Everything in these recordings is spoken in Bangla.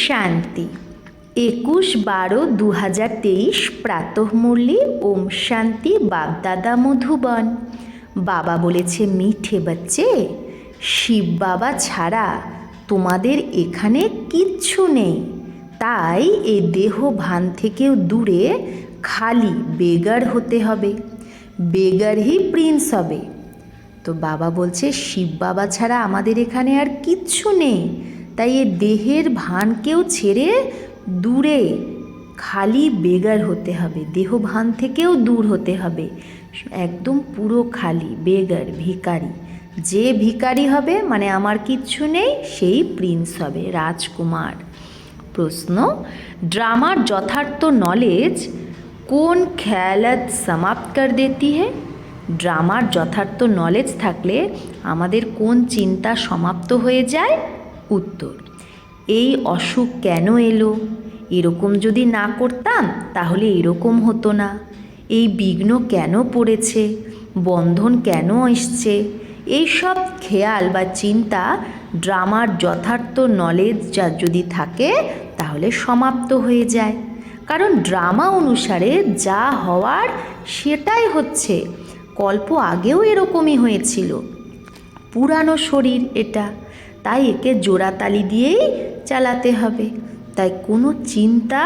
শান্তি। 21/12/2023 প্রাতঃমুরলি। ওম শান্তি। বাপ-দাদা মধুবন। বাবা বলেছে, মিঠে বাচ্চে, শিব বাবা ছাড়া তোমাদের এখানে কিচ্ছু নেই। তাই এই দেহ ভান থেকেও দূরে খালি বেগার হতে হবে। বেগার হি প্রিন্স হবে। তো বাবা বলছে, শিব বাবা ছাড়া আমাদের এখানে আর কিচ্ছু নেই। তাই এ দেহের ভানকেও ছেড়ে দূরে খালি বেগার হতে হবে। দেহ ভান থেকেও দূর হতে হবে, একদম পুরো খালি বেগার, ভিখারি। যে ভিখারি হবে মানে আমার কিচ্ছু নেই, সেই প্রিন্স হবে, রাজকুমার। প্রশ্ন, ড্রামার যথার্থ নলেজ কোন খেয়ালত সমাপ্ত কর দেতি হে? ড্রামার যথার্থ নলেজ থাকলে আমাদের কোন চিন্তা সমাপ্ত হয়ে যায়? উত্তর, এই অসুখ কেন এলো, এরকম যদি না করতাম তাহলে এরকম হতো না। এই বিঘ্ন কেন পড়েছে, বন্ধন কেন এসছে, এই সব খেয়াল বা চিন্তা ড্রামার যথার্থ নলেজ যা যদি থাকে তাহলে সমাপ্ত হয়ে যায়। কারণ ড্রামা অনুসারে যা হওয়ার সেটাই হচ্ছে। কল্প আগেও এরকমই হয়েছিল, পুরানো শরীর এটা, তাই একে জোড়াতালি দিয়েই চালাতে হবে। তাই কোনো চিন্তা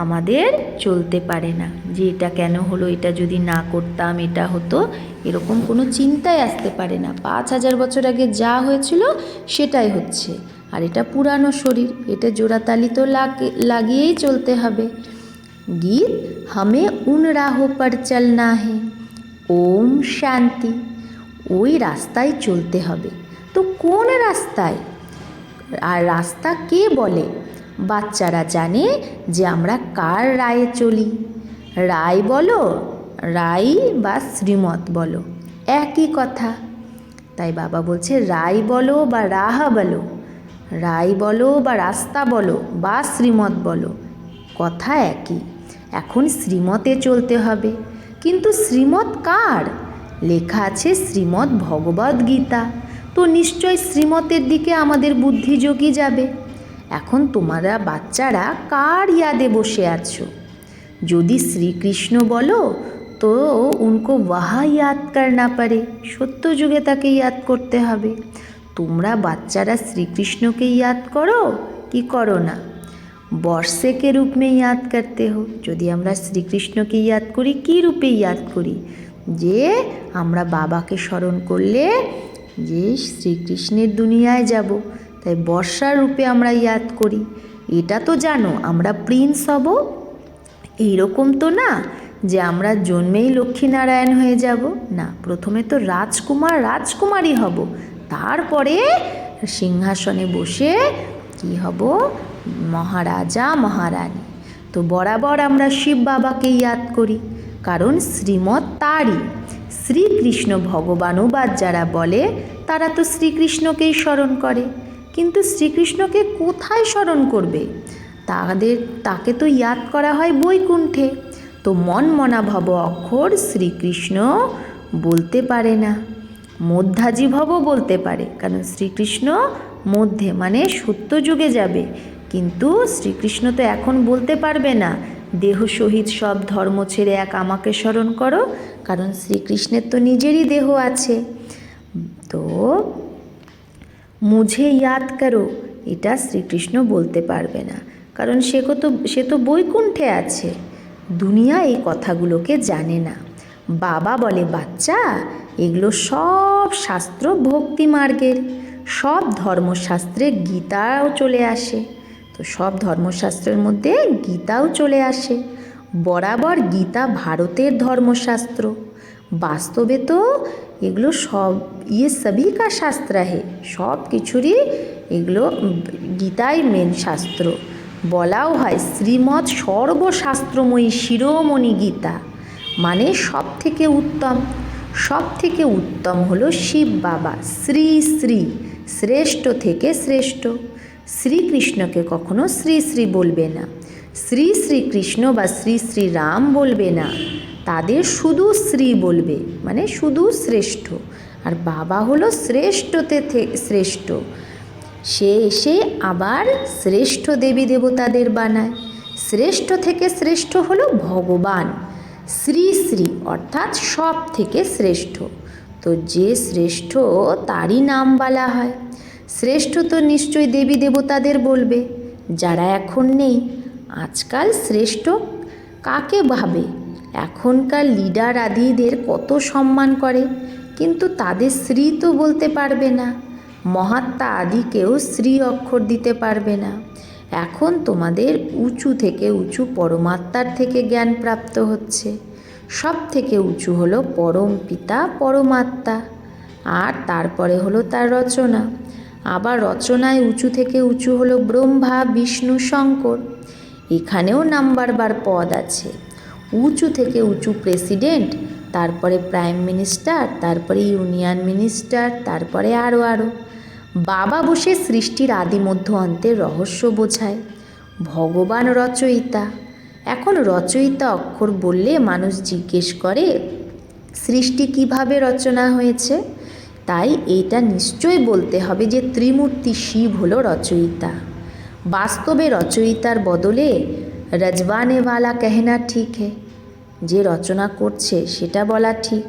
আমাদের চলতে পারে না যে এটা কেন হলো, এটা যদি না করতাম এটা হতো, এরকম কোনো চিন্তাই আসতে পারে না। 5000 বছর আগে যা হয়েছিল সেটাই হচ্ছে। আর এটা পুরানো শরীর, এটা জোড়াতালি তো লাগিয়েই চলতে হবে। গীত, হামে উন রাহো পর চলনা হে। ওম শান্তি। ওই রাস্তায় চলতে হবে। তো কোন রাস্তায়? আর রাস্তা কে বলে? বাচ্চারা জানে যে আমরা কার রায়ে চলি। রায় বলো, রায় বা শ্রীমত বলো, একই কথা। তাই বাবা বলছে, রায় বলো বা রাহ বলো, রায় বলো বা রাস্তা বলো বা শ্রীমত বলো, কথা একই। এখন শ্রীমতে চলতে হবে। কিন্তু শ্রীমত কার? লেখা আছে শ্রীমদ্ ভগবদ্ গীতা। তো নিশ্চয় শ্রীমতের দিকে আমাদের বুদ্ধি যোগী যাবে। এখন তোমরা বাচ্চারা কার ইয়াদে বসে আছো? যদি শ্রীকৃষ্ণ বলো তো উनको वहा याद करना पड़े, সত্য যুগে তাকে ইয়াদ করতে হবে। তোমরা বাচ্চারা শ্রীকৃষ্ণকে ইয়াদ করো কি করো না? বর্ষে কে রূপ में याद करते हो। যদি আমরা শ্রীকৃষ্ণকে ইয়াদ করি, কি রূপে ইয়াদ করি? যে আমরা বাবাকে স্মরণ করলে যে শ্রীকৃষ্ণের দুনিয়ায় যাব, তাই বর্ষার রূপে আমরা ইয়াদ করি। এটা তো জানো আমরা প্রিন্স হব। এইরকম তো না যে আমরা জন্মেই লক্ষ্মীনারায়ণ হয়ে যাব, না। প্রথমে তো রাজকুমার রাজকুমারী হব, তারপরে সিংহাসনে বসে কি হব? মহারাজা মহারানী। তো বরাবর আমরা শিব বাবাকে ইয়াদ করি, কারণ শ্রীমত তারই। শ্রীকৃষ্ণ ভগবানুবাদ যারা বলে তারা তো শ্রীকৃষ্ণকেই স্মরণ করে। কিন্তু শ্রীকৃষ্ণকে কোথায় স্মরণ করবে? তাকে তো ইয়াদ করা হয় বৈকুণ্ঠে। তো মন মনা ভব অক্ষর শ্রীকৃষ্ণ বলতে পারে না, মধ্যাজি ভব বলতে পারে, কারণ শ্রীকৃষ্ণ মধ্যে মানে সত্য যুগে যাবে। কিন্তু শ্রীকৃষ্ণ তো এখন বলতে পারবে না দেহ সহিত সব ধর্ম ছেড়ে এক আমাকে স্মরণ করো, কারণ শ্রীকৃষ্ণের তো নিজেরই দেহ আছে। তো মুঝে ইয়াদ করো এটা শ্রীকৃষ্ণ বলতে পারবে না, কারণ সে তো বৈকুণ্ঠে আছে। দুনিয়া এই কথাগুলোকে জানে না। বাবা বলে, বাচ্চা এগুলো সব শাস্ত্র ভক্তি মার্গের, সব ধর্মশাস্ত্রে গীতাও চলে আসে। তো সব ধর্মশাস্ত্রের মধ্যে গীতাও চলে আসে। বরাবর গীতা ভারতের ধর্মশাস্ত্র। বাস্তবে তো এগুলো সব সবই কা শাস্ত্র হে, সব কিছুরই এগুলো গীতাই মেন শাস্ত্র। বলাও হয় শ্রীমৎ সর্বশাস্ত্রময়ী শিরোমণি গীতা, মানে সব থেকে উত্তম হলো শিব বাবা। শ্রী শ্রী, শ্রেষ্ঠ থেকে শ্রেষ্ঠ। শ্রীকৃষ্ণকে কখনো শ্রী শ্রী বলবে না, শ্রী শ্রীকৃষ্ণ বা শ্রী শ্রী রাম বলবে না, তাদের শুধু শ্রী বলবে, মানে শুধু শ্রেষ্ঠ। আর বাবা হলো শ্রেষ্ঠতে শ্রেষ্ঠ। সে এসে আবার শ্রেষ্ঠ দেবী দেবতাদের বানায়। শ্রেষ্ঠ থেকে শ্রেষ্ঠ হলো ভগবান, শ্রী শ্রী অর্থাৎ সব থেকে শ্রেষ্ঠ। তো যে শ্রেষ্ঠ তারই নাম বলা হয়। শ্রেষ্ঠ তো নিশ্চয়ই দেবী দেবতাদের বলবে, যারা এখন নেই। আজকাল শ্রেষ্ঠ কাকে ভাবে? এখনকার লিডার আদিদের কত সম্মান করে, কিন্তু তাদের শ্রী তো বলতে পারবে না। মহাত্মা আদিকেও শ্রী অক্ষর দিতে পারবে না। এখন তোমাদের উঁচু থেকে উঁচু পরমাত্মার থেকে জ্ঞান প্রাপ্ত হচ্ছে। সব থেকে উঁচু হলো পরম পিতা পরমাত্মা, আর তারপরে হলো তার রচনা। আবার রচনায় উঁচু থেকে উঁচু হলো ব্রহ্মা বিষ্ণু শঙ্কর। এখানেও নাম্বারবার পদ আছে। উঁচু থেকে উঁচু প্রেসিডেন্ট, তারপরে প্রাইম মিনিস্টার, তারপরে ইউনিয়ন মিনিস্টার, তারপরে আরও আরও। বাবা বসে সৃষ্টির আদি মধ্য অন্তের রহস্য বোঝায়। ভগবান রচয়িতা। এখন রচয়িতা অক্ষর বললে মানুষ জিজ্ঞেস করে সৃষ্টি কিভাবে রচনা হয়েছে। তাই এইটা নিশ্চয় বলতে হবে যে ত্রিমূর্তি শিব হলো রচয়িতা। বাস্তবে রচয়িতার বদলে রজবানেওয়ালা कहना ঠিক है, যে রচনা করছে সেটা বলা ঠিক।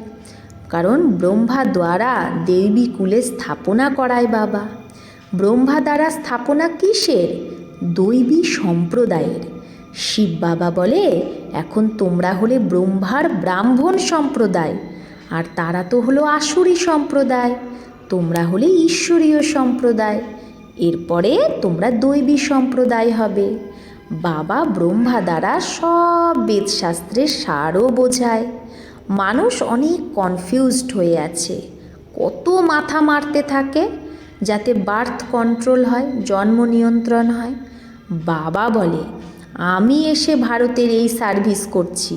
কারণ ব্রহ্মা দ্বারা দেবী কুলে স্থাপনা করায় বাবা। ব্রহ্মা দ্বারা স্থাপনা কিসের? দৈবী সম্প্রদায়ের। শিব বাবা বলে এখন তোমরা হলে ব্রহ্মার ব্রাহ্মণ সম্প্রদায়, আর তারা তো হলো আসুরি সম্প্রদায়। তোমরা হলে ঈশ্বরীয় সম্প্রদায়। এরপরে তোমরা দৈবী সম্প্রদায় হবে। বাবা ব্রহ্মা দ্বারা সব বেদশাস্ত্রের সারও বোঝায়। মানুষ অনেক কনফিউজড হয়ে আছে, কত মাথা মারতে থাকে যাতে বার্থ কন্ট্রোল হয়, জন্ম নিয়ন্ত্রণ হয়। বাবা বলে আমি এসে ভারতের এই সার্ভিস করছি।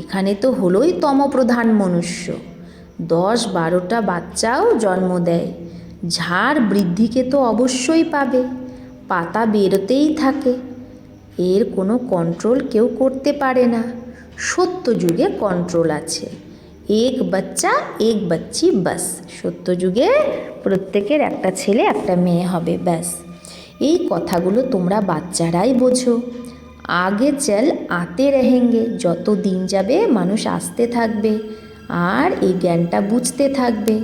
এখানে তো হলোই তমপ্রধান মনুষ্য, 10-12টা বাচ্চাও জন্ম দেয়। ঝাড় বৃদ্ধিকে তো অবশ্যই পাবে, পাতা বেরোতেই থাকে। এর কোনো কন্ট্রোল কেউ করতে পারে না। সত্যযুগে কন্ট্রোল আছে। এক বাচ্চা এক বাচ্চি বাস। সত্যযুগে প্রত্যেকের একটা ছেলে একটা মেয়ে হবে, ব্যাস। এই কথাগুলো তোমরা বাচ্চারাই বোঝো। আগে চল আতে রহেঙ্গে। যত দিন যাবে মানুষ আসতে থাকবে আর এই জ্ঞানটা বুঝতে থাকবে।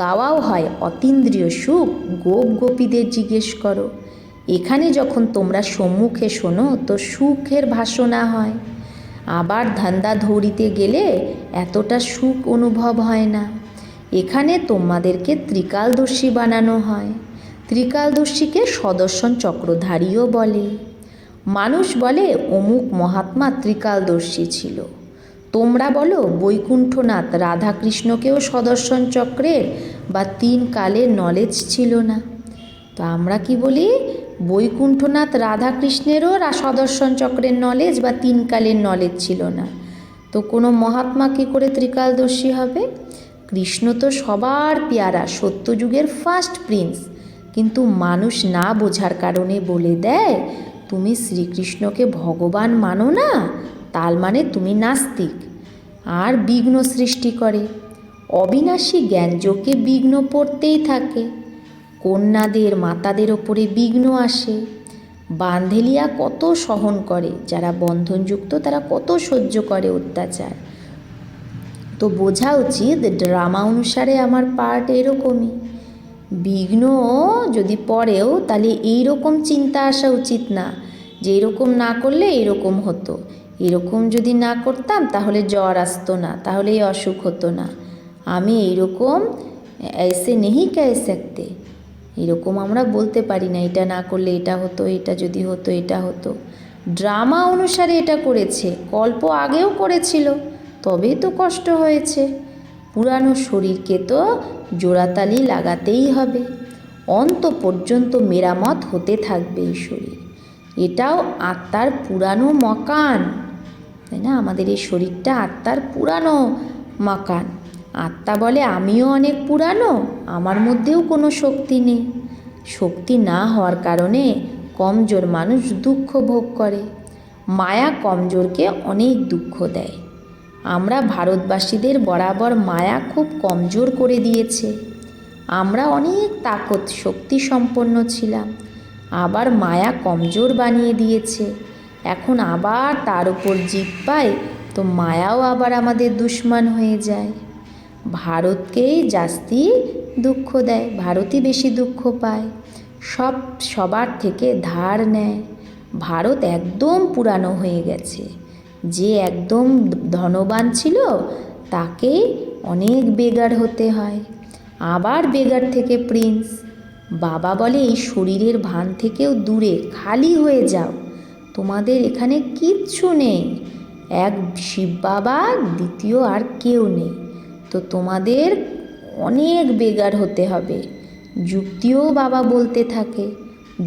গাওয়াও হয় অতীন্দ্রিয় সুখ, গোপ গোপীদের জিজ্ঞেস করো। এখানে যখন তোমরা সম্মুখে শোনো তো সুখের ভাষণা হয়। আবার ধান্দা ধরিতে গেলে এতটা সুখ অনুভব হয় না। এখানে তোমাদেরকে ত্রিকালদর্শী বানানো হয়। ত্রিকালদর্শীকে সদর্শন চক্রধারীও বলে। মানুষ বলে অমুক মহাত্মা ত্রিকালদর্শী ছিল। তোমরা বলো বৈকুণ্ঠনাথ রাধাকৃষ্ণকেও সদর্শন চক্রের বা 3 কালের নলেজ ছিল না। তো আমরা কি বলি? বৈকুণ্ঠনাথ রাধাকৃষ্ণেরও সদর্শন চক্রের নলেজ বা 3 কালের নলেজ ছিল না। তো কোনো মহাত্মা কী করে ত্রিকালদর্শী হবে? কৃষ্ণ তো সবার পেয়ারা, সত্যযুগের ফার্স্ট প্রিন্স, কিন্তু মানুষ না বোঝার কারণে বলে দেয় তুমি শ্রীকৃষ্ণকে ভগবান মানো না, তার মানে তুমি নাস্তিক, আর বিঘ্ন সৃষ্টি করে। অবিনাশী জ্ঞানযোগকে বিঘ্ন পড়তেই থাকে। কন্যাদের মাতাদের ওপরে বিঘ্ন আসে। বান্ধেলিয়া কত সহন করে, যারা বন্ধনযুক্ত তারা কত সহ্য করে অত্যাচার। তো বোঝা উচিত ড্রামা অনুসারে আমার পার্ট এরকমই। বিঘ্ন যদি পড়েও তাহলে এইরকম চিন্তা আসা উচিত না যে এরকম না করলে এরকম হতো, এরকম যদি না করতাম তাহলে জ্বর আসতো না, তাহলে এই অসুখ হতো না, আমি এইরকম ऐसे नहीं कह सकते। এরকম আমরা বলতে পারি না এটা না করলে এটা হতো, এটা যদি হতো এটা হতো। ড্রামা অনুসারে এটা করেছে, কল্প আগেও করেছিল, তবেই তো কষ্ট হয়েছে। পুরানো শরীরকে তো জোড়াতালি লাগাতেই হবে। অন্ত পর্যন্ত মেরামত হতে থাকবে এই শরীর। এটাও আত্মার পুরানো মকান, তাই না? আমাদের এই শরীরটা আত্মার পুরানো মকান। আত্মা বলে আমিও অনেক পুরানো, আমার মধ্যেও কোনো শক্তি নেই। শক্তি না হওয়ার কারণে কমজোর মানুষ দুঃখ ভোগ করে। মায়া কমজোরকে অনেক দুঃখ দেয়। আমরা ভারতবাসীদের বরাবর মায়া খুব কমজোর করে দিয়েছে। আমরা অনেক তাকত শক্তি সম্পন্ন ছিলাম, আবার মায়া কমজোর বানিয়ে দিয়েছে। এখন আবার তার উপর জিত পাই তো মায়াও আবার আমাদের দুশ্মন হয়ে যায়। ভারতকেই জাস্তি দুঃখ দেয়, ভারতই বেশি দুঃখ পায়, সবার থেকে ধার নেয়। ভারত একদম পুরানো হয়ে গেছে। যে একদম ধনবান ছিল তাকেই অনেক বেগার হতে হয়, আবার বেগার থেকে প্রিন্স। বাবা বলে এই শরীরের ভান থেকেও দূরে খালি হয়ে যাও, তোমাদের এখানে কিচ্ছু নেই, এক শিব বাবা, দ্বিতীয় আর কেউ নেই, তো তোমাদের অনেক বেগার হতে হবে। যুক্তিও বাবা বলতে থাকে।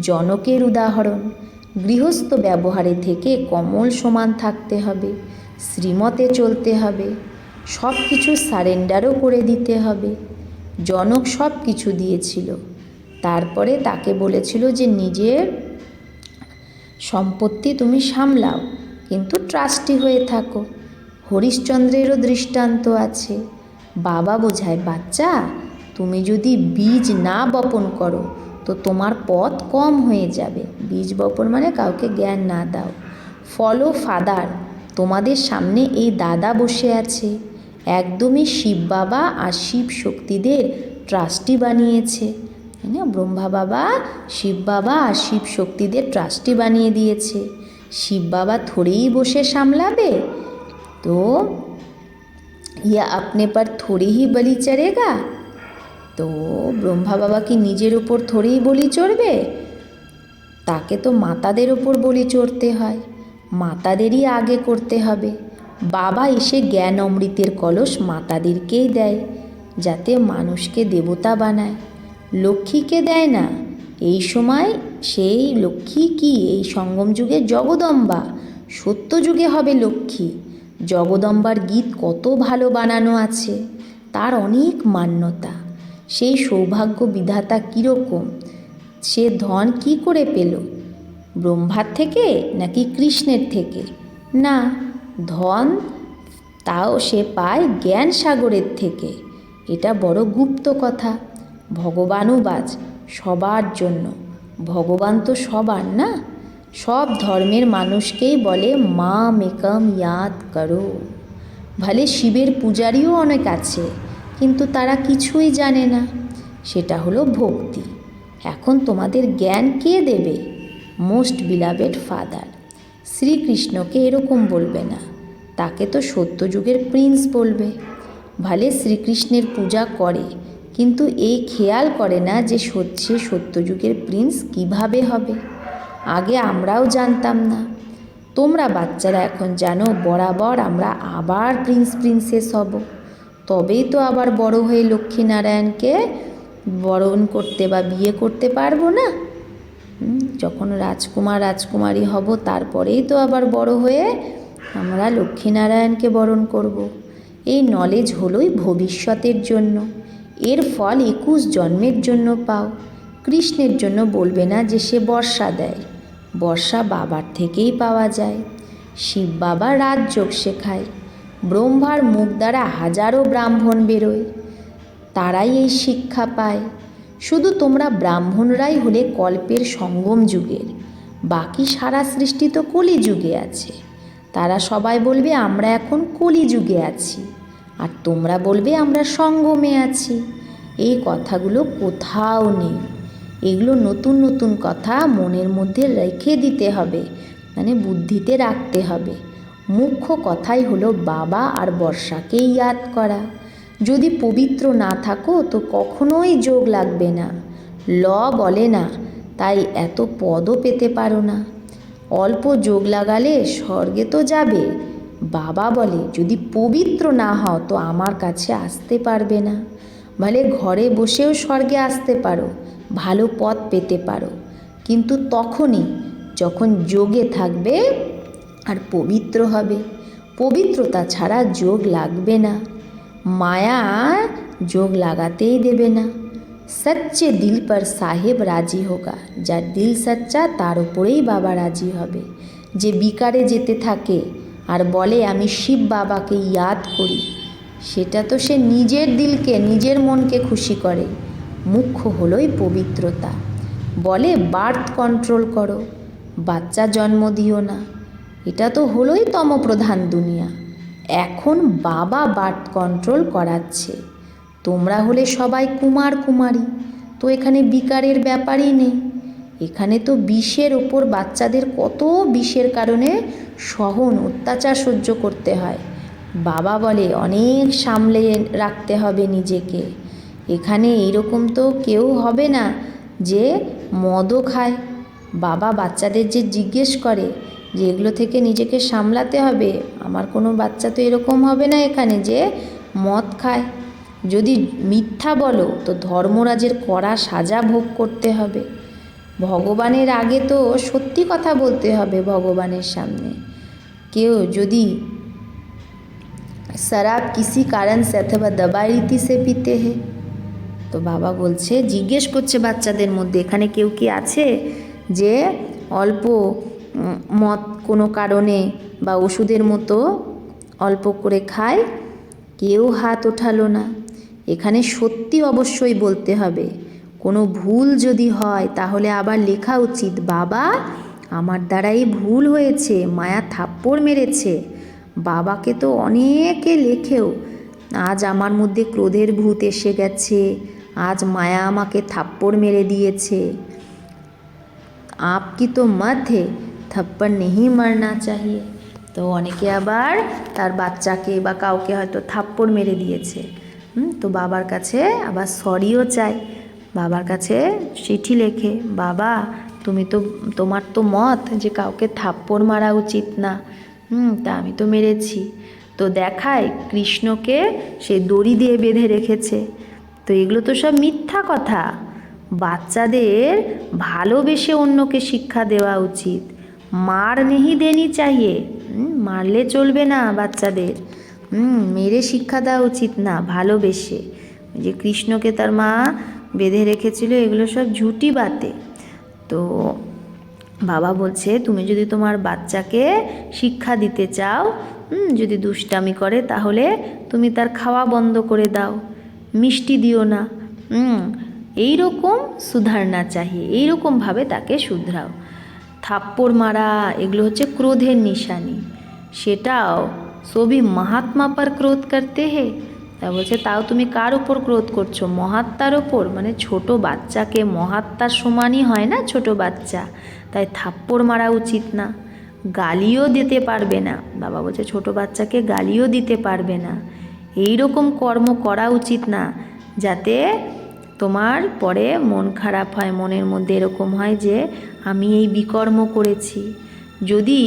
জনকের উদাহরণ, গৃহস্থ ব্যবহারে থেকে কমল সমান থাকতে হবে, শ্রীমতে চলতে হবে, সব কিছু সারেন্ডারও করে দিতে হবে। জনক সব কিছু দিয়েছিল, তারপরে তাকে বলেছিল যে নিজের সম্পত্তি তুমি সামলাও, কিন্তু ট্রাস্টি হয়ে থাকো। হরিশ্চন্দ্রেরও দৃষ্টান্ত আছে। বাবা বোঝায়, বাচ্চা তুমি যদি বীজ না বপন করো তো তোমার পথ কম হয়ে যাবে। বীজ বপন মানে কাউকে জ্ঞান না দাও। ফলো ফাদার, তোমাদের সামনে এই দাদা বসে আছে, একদমই শিব বাবা আর শিব শক্তিদের ট্রাস্টি বানিয়েছে। না, ব্রহ্মা বাবা শিব বাবা আর শিব শক্তিদের ট্রাস্টি বানিয়ে দিয়েছে। শিব বাবা থোড়েই বসে সামলাবে, তো ইয়া আপনে পর থোড়ি হি বলি চড়েগা। তো ব্রহ্মা বাবা কি নিজের ওপর থোড়েই বলি চড়বে? তাকে তো মাতাদের ওপর বলি চড়তে হয়, মাতাদেরই আগে করতে হবে। বাবা এসে জ্ঞান অমৃতের কলস মাতাদেরকেই দেয়, যাতে মানুষকে দেবতা বানায়। লক্ষ্মীকে দেয় না। এই সময় সেই লক্ষ্মী কি এই সঙ্গম যুগে জগদম্বা, সত্যযুগে হবে লক্ষ্মী। জগদম্বার গীত কত ভালো বানানো আছে, তার অনেক মান্যতা। সেই সৌভাগ্য বিধাতা কীরকম, সে ধন কি করে পেল? ব্রহ্মার থেকে নাকি কৃষ্ণের থেকে? না, ধন তাও সে পায় জ্ঞান সাগরের থেকে। এটা বড় গুপ্ত কথা। ভগবানও বাজ সবার জন্য, ভগবান তো সবার না। সব ধর্মের মানুষকেই বলে মা মেকম ইয়াদ করো। ভলে শিবের পূজারীও অনেক আছে, কিন্তু তারা কিছুই জানে না। সেটা হলো ভক্তি। এখন তোমাদের জ্ঞান কে দেবে? Most beloved father. শ্রীকৃষ্ণকে এরকম বলবে না, তাকে তো সত্যযুগের প্রিন্স বলবে। ভালে শ্রীকৃষ্ণের পূজা করে, কিন্তু এই খেয়াল করে না যে সে সত্যযুগের প্রিন্স কিভাবে হবে। আগে আমরাও জানতাম না, তোমরা বাচ্চারা এখন জানো। বরাবর আমরা আবার প্রিন্সেস হব, তবেই তো আবার বড় হয়ে লক্ষ্মীনারায়ণকে বরণ করতে বা বিয়ে করতে পারবো না। যখন রাজকুমারী হব তারপরেই তো আবার বড় হয়ে আমরা লক্ষ্মীনারায়ণকে বরণ করব। এই নলেজ হলোই ভবিষ্যতের জন্য, এর ফল 21 জন্মের জন্য পাও। কৃষ্ণের জন্য বলবে না যে সে বর্ষা দেয়, বর্ষা বাবার থেকেই পাওয়া যায়। শিব বাবা রাজযোগ শেখায়, ব্রহ্মার মুখ দ্বারা হাজারো ব্রাহ্মণ বেরোয়, তারাই এই শিক্ষা পায়। শুধু তোমরা ব্রাহ্মণরাই হলে কল্পের সঙ্গম যুগের, বাকি সারা সৃষ্টি তো কলিযুগে আছে। তারা সবাই বলবে আমরা এখন কলিযুগে আছি, আর তোমরা বলবে আমরা সঙ্গমে আছি। এই কথাগুলো কোথাও নেই। এগুলো নতুন নতুন কথা মনের মধ্যে রেখে দিতে হবে, মানে বুদ্ধিতে রাখতে হবে। মুখ্য কথাই হলো বাবা আর বর্ষাকেই ইয়াদ করা। যদি পবিত্র না থাকো তো কখনোই যোগ লাগবে না। ল বলে না, তাই এত পদও পেতে পারো না। অল্প যোগ লাগালে স্বর্গে তো যাবে। বাবা বলে যদি পবিত্র না হও তো আমার কাছে আসতে পারবে না। মানে ঘরে বসেও স্বর্গে আসতে পারো, ভালো পথ পেতে পারো, কিন্তু তখনই যখন যোগে থাকবে আর পবিত্র হবে। পবিত্রতা ছাড়া যোগ লাগবে না। মায়া যোগ লাগাতেই দেবে না। সচ্চে দিল পর সাহেব রাজি হোগা, যার দিল সচ্চা তার উপরেই বাবা রাজি হবে। যে বিকারে যেতে থাকে আর বলে আমি শিব বাবাকে ইয়াদ করি, সেটা তো সে নিজের দিলকে নিজের মনকে খুশি করে। মুখ্য হলোই পবিত্রতা। বলে বার্থ কন্ট্রোল করো, বাচ্চা জন্ম দিও না। এটা তো হলোই তমপ্রধান দুনিয়া। এখন বাবা বার্থ কন্ট্রোল করাচ্ছে। তোমরা হলে সবাই কুমার কুমারী, তো এখানে বিকারের ব্যাপারই নেই। এখানে তো বিষের ওপর বাচ্চাদের কত বিষের কারণে অত্যাচার সহ্য করতে হয়। বাবা বলে অনেক সামলে রাখতে হবে নিজেকে। এখানে এইরকম তো কেউ হবে না যে মদও খায়। বাবা বাচ্চাদের যে জিজ্ঞেস করে যে এগুলো থেকে নিজেকে সামলাতে হবে, আমার কোনো বাচ্চা তো এরকম হবে না এখানে যে মদ খায়। যদি মিথ্যা বলো তো ধর্মরাজের কড়া সাজা ভোগ করতে হবে। ভগবানের আগে তো সত্যি কথা বলতে হবে ভগবানের সামনে। কেউ যদি শরাব কিসি কারণ সে অথবা দবাই রীতি সে পিতে হে, তো বাবা বলছে, জিজ্ঞেস করছে বাচ্চাদের মধ্যে এখানে কেউ কি আছে যে অল্প মদ কোনো কারণে বা ওষুধের মতো অল্প করে খায়? কেউ হাত ওঠালো না। এখানে সত্যি অবশ্যই বলতে হবে। কোনো ভুল যদি হয় তাহলে আবার লেখা উচিত, বাবা আমার দ্বারাই ভুল হয়েছে, মায়া থাপ্পড় মেরেছে। বাবাকে তো অনেকে লেখেও, আজ আমার মধ্যে ক্রোধের ভূত এসে গেছে, আজ মায়া আমাকে থাপ্পড় মেরে দিয়েছে। আপকি তো মত হে, থাপ্পড় নেহি মারনা চাহিয়ে। তো অনেকে আবার তার বাচ্চাকে বা কাউকে হয়তো থাপ্পড় মেরে দিয়েছে, তো বাবার কাছে আবার সরিও চায়। বাবার কাছে চিঠি লেখে, বাবা তোমার তো মত যে কাউকে থাপ্পড় মারা উচিত না, তা আমি তো মেরেছি। তো দেখায় কৃষ্ণকে সে দড়ি দিয়ে বেঁধে রেখেছে। তো এগুলো তো সব মিথ্যা কথা। বাচ্চাদের ভালোবেসে অন্যকে শিক্ষা দেওয়া উচিত। মার নেহি দেনি চাহিয়ে, মারলে চলবে না বাচ্চাদের, মেরে শিক্ষা দেওয়া উচিত না, ভালোবেসে। যে কৃষ্ণকে তার মা বেঁধে রেখেছিল, এগুলো সব ঝুটি বাতে। তো বাবা বলছে তুমি যদি তোমার বাচ্চাকে শিক্ষা দিতে চাও, যদি দুষ্টামি করে তাহলে তুমি তার খাওয়া বন্ধ করে দাও, মিষ্টি দিও না, এইরকম সুধারনা চাহিয়ে, এইরকমভাবে তাকে শুধরাও। থাপ্পড় মারা এগুলো হচ্ছে ক্রোধের নিশানি। সেটাও সবই মহাত্মা পর ক্রোধ করতে হে। তা বলছে তাও তুমি কার উপর ক্রোধ করছো? মহাত্মার ওপর। মানে ছোট বাচ্চাকে, মহাত্মার সমানই হয় না ছোট বাচ্চা, তাই থাপ্পড় মারা উচিত না। গালিও দিতে পারবে না। বাবা বলছে ছোট বাচ্চাকে গালিও দিতে পারবে না। এই রকম কর্ম করা উচিত না যাতে তোমার পরে মন খারাপ হয়, মনের মধ্যে এরকম হয় যে আমি এই বিকর্ম করেছি। যদি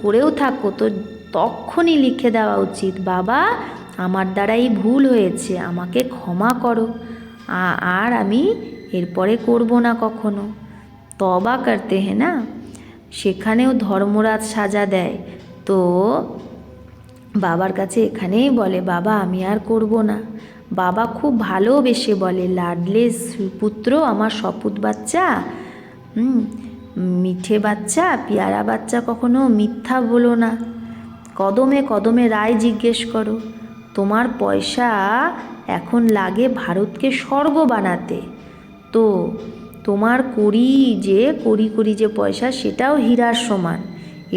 করেও থাকো তো তখনই লিখে দেওয়া উচিত, বাবা আমার দ্বারাই ভুল হয়েছে, আমাকে ক্ষমা করো, আর আমি এরপরে করব না কখনো। তবা করতে হে না। সেখানেও ধর্মরাজ সাজা দেয়। তো বাবার কাছে এখানেই বলে, বাবা আমি আর করব না। বাবা খুব ভালোবেসে বলে, লাডলে পুত্র, আমার সপুত বাচ্চা, মিঠে বাচ্চা, পেয়ারা বাচ্চা, কখনো মিথ্যা বলো না। কদমে কদমে রায় জিজ্ঞেস করো। তোমার পয়সা এখন লাগে ভারতকে স্বর্গ বানাতে, তো তোমার করি যে পয়সা সেটাও হীরার সমান।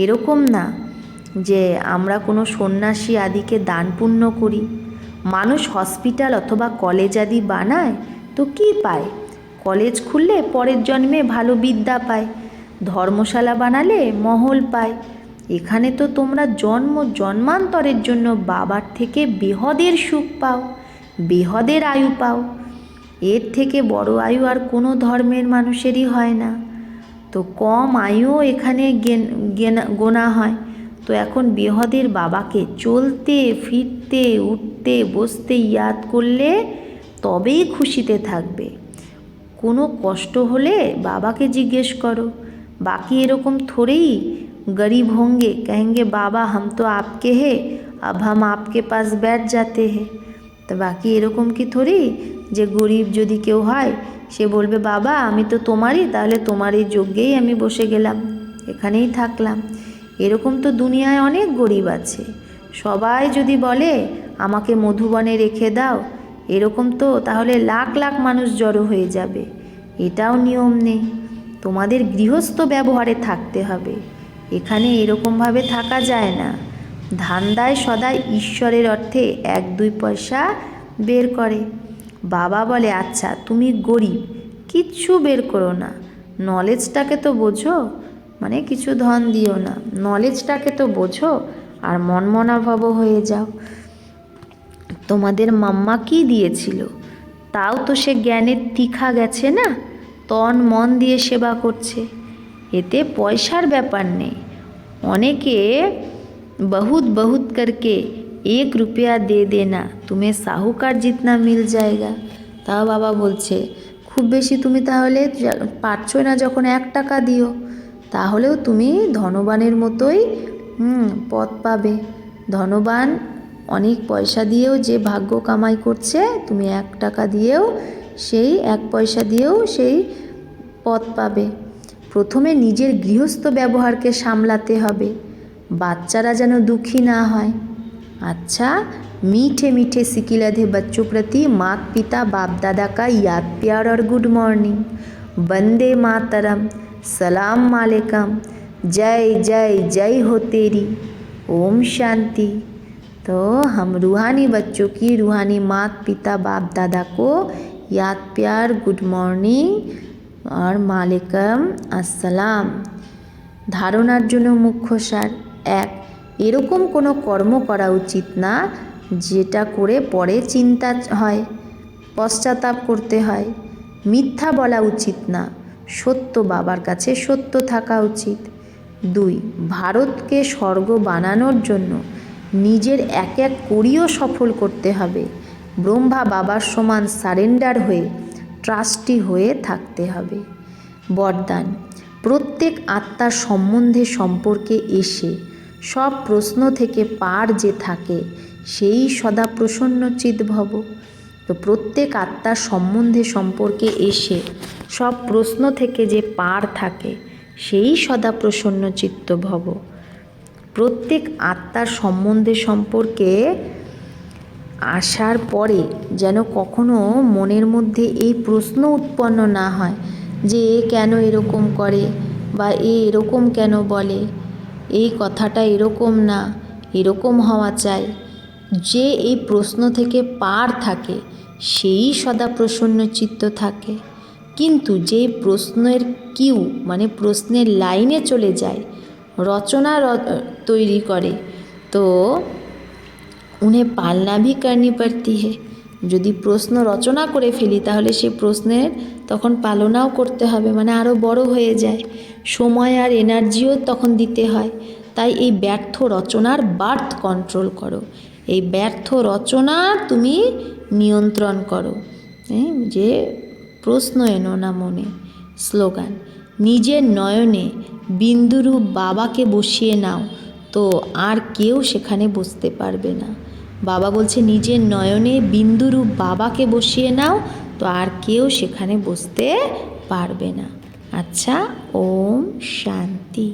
এরকম না যে আমরা কোনো সন্ন্যাসী আদিকে দান পুণ্য করি। মানুষ হসপিটাল অথবা কলেজ আদি বানায় তো কি পায়? কলেজ খুললে পরের জন্মে ভালো বিদ্যা পায়, ধর্মশালা বানালে মহল পায়। এখানে তো তোমরা জন্মান্তরের জন্য বাবার থেকে বেহদের সুখ পাও, বেহদের আয়ু পাও। এর থেকে বড় আয়ু আর কোনো ধর্মের মানুষেরই হয় না। তো কম আয়ুও এখানে গোনা হয়। তো এখন বেহদের বাবাকে চলতে ফিরতে উঠতে বসতে ইয়াদ করলে তবেই খুশিতে থাকবে। কোনো কষ্ট হলে বাবাকে জিজ্ঞেস করো। বাকি এরকম থোড়েই गरीब होंगे कहेंगे बाबा हम तो आपके हैं, अब हम आपके पास बैठ जाते हैं। তো বাকি এরকম কি থোড়ি যে গরিব যদি কেউ হয় সে বলবে বাবা আমি তো তোমারই, তাহলে তোমার এই যজ্ঞেই আমি বসে গেলাম, এখানেই থাকলাম। এরকম তো দুনিয়ায় অনেক গরিব আছে। সবাই যদি বলে আমাকে মধুবনে রেখে দাও, এরকম তো তাহলে লাখ লাখ মানুষ জড়ো হয়ে যাবে, এটাও নিয়ম নেই। তোমাদের গৃহস্থ ব্যবহারে থাকতে হবে, এখানে এরকমভাবে থাকা যায় না। ধান্দায় সদাই ঈশ্বরের অর্থে 1-2 পয়সা বের করে। বাবা বলে, আচ্ছা তুমি গরিব, কিচ্ছু বের করো না, নলেজটাকে তো বোঝো, মানে কিছু ধন দিও না, নলেজটাকে তো বোঝো, আর মনমনা ভব হয়ে যাও। তোমাদের মাম্মা কি দিয়েছিল, তাও তো সে জ্ঞানের তীখা গেছে না, তন মন দিয়ে সেবা করছে, এতে পয়সার ব্যাপার নেই। অনেকে बहुत बहुत करके 1 रुपया दे देना तुम्हें साहूकार जितना मिल जाएगा। তাও বাবা বলছে, খুব বেশি তুমি তাহলে পারছো না যখন 1 টাকা দিও, তাহলেও তুমি ধনবানের মতোই পথ পাবে। ধনবান অনেক পয়সা দিয়েও যে ভাগ্য কামাই করছে, তুমি 1 টাকা দিয়েও সেই 1 পয়সা দিয়েও সেই পথ পাবে। প্রথমে নিজের গৃহস্থ ব্যবহারকে সামলাতে হবে, বাচ্চারা যেন দুঃখী না হয়। अच्छा, मीठे मीठे सिकिलधे बच्चों प्रति माता पिता बाप दादा का याद प्यार और गुड मॉर्निंग। वंदे मातरम, सलाम वालेकुम, जय जय जय हो तेरी, ओम शांति। तो हम रूहानी बच्चों की रूहानी माता पिता बाप दादा को याद प्यार गुड मॉर्निंग और मालेकुम अस्सलाम। ধারণার জন্য মুখ্য সার। 1, এরকম কোনো কর্ম করা উচিত না যেটা করে পরে চিন্তা হয়, পশ্চাতাপ করতে হয়। মিথ্যা বলা উচিত না, সত্য বাবার কাছে সত্য থাকা উচিত। 2, ভারতকে স্বর্গ বানানোর জন্য নিজের এক এক কড়িও সফল করতে হবে। ব্রহ্মা বাবার সমান সারেন্ডার হয়ে ট্রাস্টি হয়ে থাকতে হবে। বরদান, প্রত্যেক আত্মার সম্পর্কে এসে সব প্রশ্ন থেকে পার যে থাকে সেই সদা প্রসন্নচিৎ ভব। তো প্রত্যেক আত্মার সম্পর্কে এসে সব প্রশ্ন থেকে যে পার থাকে সেই সদা প্রসন্নচিত্ত ভব। প্রত্যেক আত্মার সম্পর্কে আসার পরে যেন কখনো মনের মধ্যে এই প্রশ্ন উৎপন্ন না হয় যে এ কেন এরকম করে, বা এ এরকম কেন বলে, এই কথাটা এরকম না, এরকম হওয়া চাই। যে এই প্রশ্ন থেকে পার থাকে সেই সদা প্রসন্ন চিত্ত থাকে। কিন্তু যেই প্রশ্নের কিউ মানে প্রশ্নের লাইনে চলে যায়, রচনা তৈরি করে, তো উन्हें पालना भी करनी पड़ती है। যদি প্রশ্ন রচনা করে ফেলি তাহলে সে প্রশ্নের তখন পালনাও করতে হবে, মানে আরও বড় হয়ে যায়, সময় আর এনার্জিও তখন দিতে হয়। তাই এই ব্যর্থ রচনার বার্থ কন্ট্রোল করো, এই ব্যর্থ রচনা তুমি নিয়ন্ত্রণ করো, যে প্রশ্ন এনো না মনে। স্লোগান, নিজের নয়নে বিন্দুরূপ বাবাকে বসিয়ে নাও, তো আর কেউ সেখানে বসতে পারবে না। বাবা বলছে নিজের নয়নে বিন্দুরূপ বাবাকে বসিয়ে নাও, তো আর কেউ সেখানে বসতে পারবে না। আচ্ছা, ওম শান্তি।